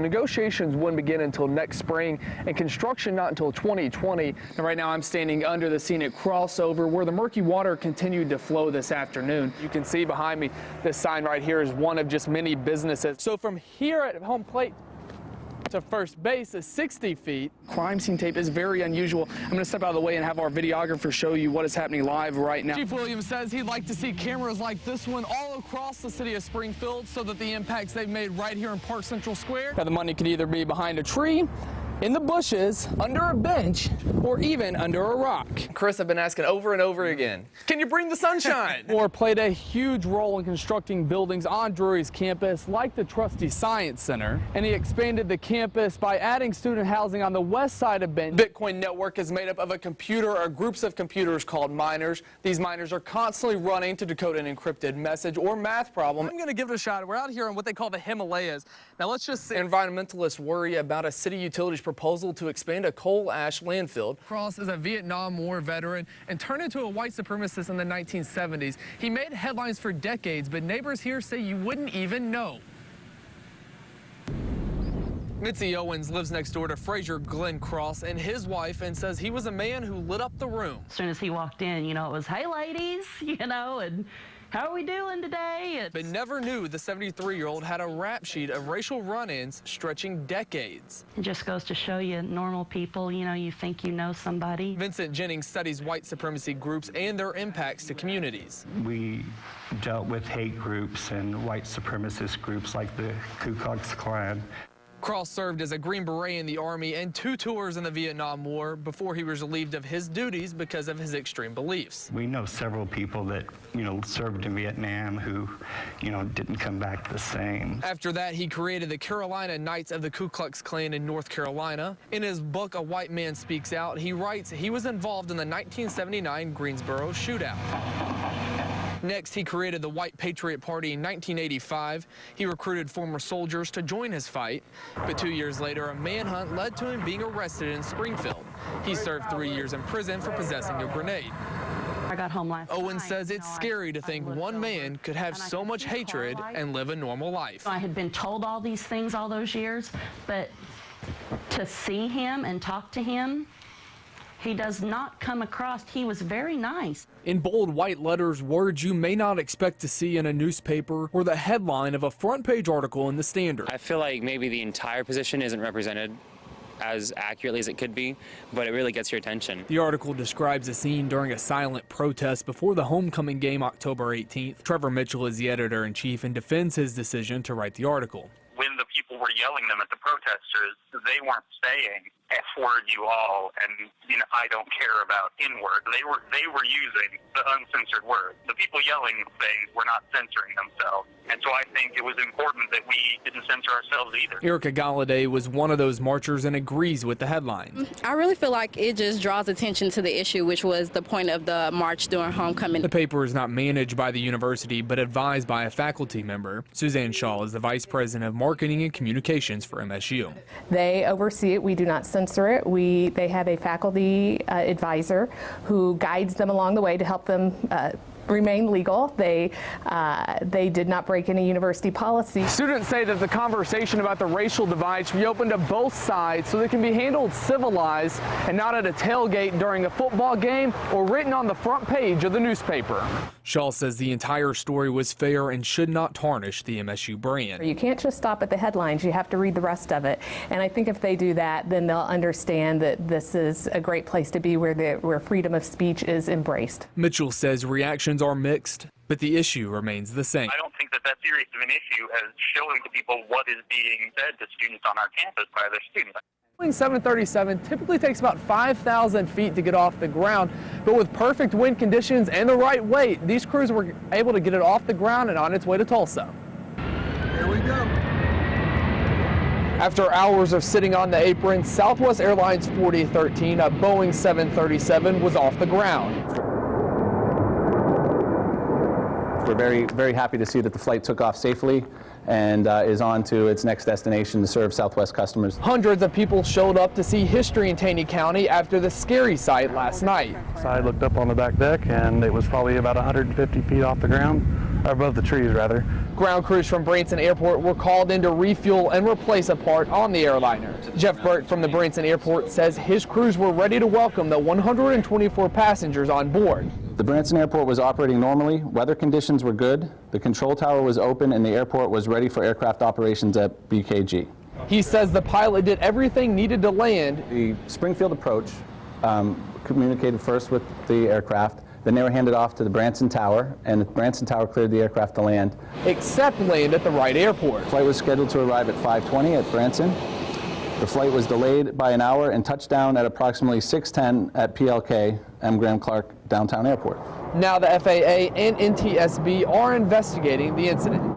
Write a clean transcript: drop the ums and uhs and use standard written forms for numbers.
negotiations wouldn't begin until next spring and construction not until 2020. And right now I'm standing under the scenic crossover where the murky water continued to flow this afternoon. You can see behind me, this sign right here is one of just many businesses. So from here at home plate to first base is 60 feet. Crime scene tape is very unusual. I'm going to step out of the way and have our videographer show you what is happening live right now. Chief Williams says he'd like to see cameras like this one all across the city of Springfield so that the impacts they've made right here in Park Central Square. Now the money could either be behind a tree, in the bushes, under a bench, or even under a rock. Chris, I've been asking over and over again, can you bring the sunshine? Or played a huge role in constructing buildings on Drury's campus, like the Trustee Science Center. And he expanded the campus by adding student housing on the west side of Benton. Bitcoin network is made up of a computer or groups of computers called miners. These miners are constantly running to decode an encrypted message or math problem. I'm gonna give it a shot. We're out here in what they call the Himalayas. Now let's just see. Environmentalists worry about a city utilities proposal to expand a coal ash landfill. Cross is a Vietnam War veteran and turned into a white supremacist in the 1970s. He made headlines for decades, but neighbors here say you wouldn't even know. Mitzi Owens lives next door to Fraser Glenn Cross and his wife and says he was a man who lit up the room. As soon as he walked in, you know, it was, hey ladies, you know, and how are we doing today? But never knew the 73-year-old had a rap sheet of racial run-ins stretching decades. It just goes to show you, normal people, you know, you think you know somebody. Vincent Jennings studies white supremacy groups and their impacts to communities. We dealt with hate groups and white supremacist groups like the Ku Klux Klan. Cross served as a Green Beret in the Army and 2 tours in the Vietnam War before he was relieved of his duties because of his extreme beliefs. We know several people that, you know, served in Vietnam who, you know, didn't come back the same. After that, he created the Carolina Knights of the Ku Klux Klan in North Carolina. In his book, A White Man Speaks Out, he writes he was involved in the 1979 Greensboro shootout. Next, he created the White Patriot Party in 1985. He recruited former soldiers to join his fight. But 2 years later, a manhunt led to him being arrested in Springfield. He served 3 years in prison for possessing a grenade. I got home last night. Owens says it's scary to think one man could have so much hatred and live a normal life. I had been told all these things all those years, but to see him and talk to him, he does not come across, he was very nice. In bold white letters, words you may not expect to see in a newspaper or the headline of a front page article in the Standard. I feel like maybe the entire position isn't represented as accurately as it could be, but it really gets your attention. The article describes a scene during a silent protest before the homecoming game October 18th. Trevor Mitchell is the editor-in-chief and defends his decision to write the article. When the people were yelling them at the protesters, they weren't saying F-word you all and, you know, I don't care about N-word. They were using the uncensored word. The people yelling things were not censoring themselves. And so I think it was important that we didn't censor ourselves either. Erica Galladay was one of those marchers and agrees with the headline. I really feel like it just draws attention to the issue, which was the point of the march during homecoming. The paper is not managed by the university, but advised by a faculty member. Suzanne Shaw is the vice president of marketing and communications for MSU. They oversee it. We do not censor it. They have a faculty advisor who guides them along the way to help them remain legal. They did not break any university policy. Students say that the conversation about the racial divide should be open to both sides so they can be handled civilized and not at a tailgate during a football game or written on the front page of the newspaper. Shaw says the entire story was fair and should not tarnish the MSU brand. You can't just stop at the headlines. You have to read the rest of it. And I think if they do that, then they'll understand that this is a great place to be where freedom of speech is embraced. Mitchell says reactions are mixed, but the issue remains the same. I don't think that that's serious of an issue as showing to people what is being said to students on our campus by their students. Boeing 737 typically takes about 5,000 feet to get off the ground, but with perfect wind conditions and the right weight, these crews were able to get it off the ground and on its way to Tulsa. Here we go. After hours of sitting on the apron, Southwest Airlines 4013, a Boeing 737, was off the ground. We're very, very happy to see that the flight took off safely and is on to its next destination to serve Southwest customers. Hundreds of people showed up to see history in Taney County after the scary sight last night. So I looked up on the back deck and it was probably about 150 feet off the ground. above the trees rather. Ground crews from Branson Airport were called in to refuel and replace a part on the airliner. Jeff Burt from the Branson Airport says his crews were ready to welcome the 124 passengers on board. The Branson Airport was operating normally, weather conditions were good, the control tower was open, and the airport was ready for aircraft operations at BKG. He says the pilot did everything needed to land. The Springfield approach communicated first with the aircraft, then they were handed off to the Branson Tower, and the Branson Tower cleared the aircraft to land. Except land at the right airport. The flight was scheduled to arrive at 5:20 at Branson. The flight was delayed by an hour and touched down at approximately 6:10 at PLK, M. Graham Clark Downtown Airport. Now the FAA and NTSB are investigating the incident.